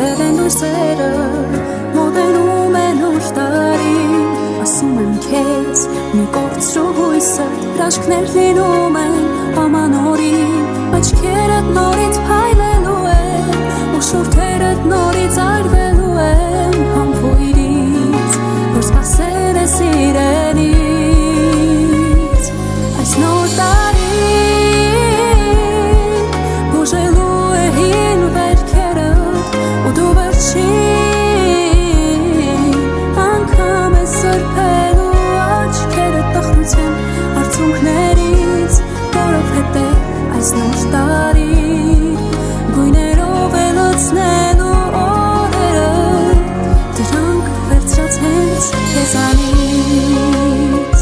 Թել են լույսերը, մոտենում են ուշ տարին Ասում եմ քեզ, մի կորցրու հույսը Հրաշքներ լինում են ամանորին Աչքերդ նորից փայլելու են Ու շուրթերդ նորից այրվելու են Համբույրից, որ սպասել է սիրելից Այս նոր տարին բուժելու է հին վերքերդ Ու դու վերջին անգամ է սրբելու աչքերդ տխրության արցունքներից Որովհետև այս նոր տարին գույներով է լցնելու օրերը Դրանք վերցրած հենց քեզանից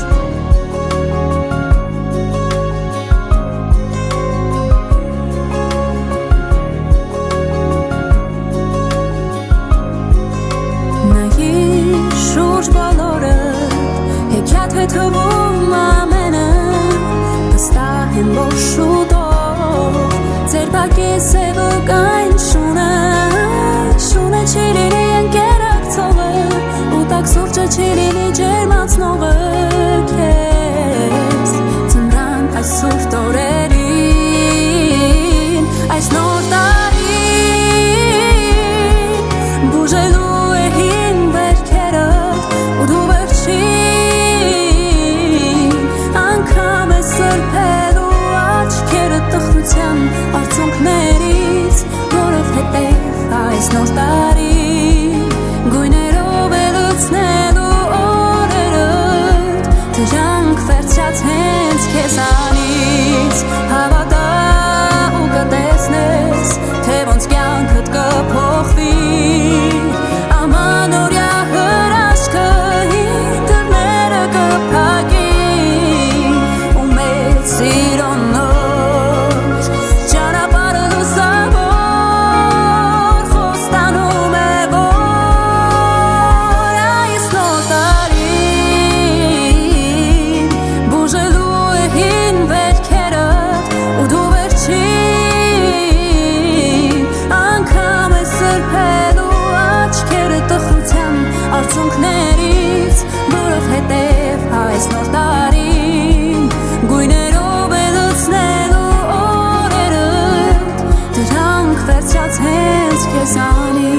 Նայիր շուրջ բոլորդ, հեքիաթ է թվում ամենը Վստահ եմ, որ շուտով ձեր բակի սևուկ այն շունը Շունը չի լինի ընկերակցողը ու տաք սուրճը չի լինի ջերմացնողը Քեզ ծնրան այս սուրտ օրերին Այս նոր տարին բուժելու է հին վերքերդ ու դու վերջին անգամ է սրբելու աչքերդ տխրության արցունքներից Որովհետև այս նոր տարին գույներով է լցնելու օրերդ Դրանք վերցրած հենց քեզանից Հավատա ու կտեսնես, թե ոնց կյանքդ կփոխվի Ամանորյա հրաշքը հին դռները կփակի Ու մեծ սիրո նոր ճանապարհը լուսավոր խոստանում է որ այս նոր տարին բուժելու է հին վերքերդ ու դու վերջին անգամ է սրբելու աչքերդ տխրության արցունքներից Որովհետև այս նոր տարին գույներով է լցնելու օրերդ Դրանք վերցրած հենց քեզանից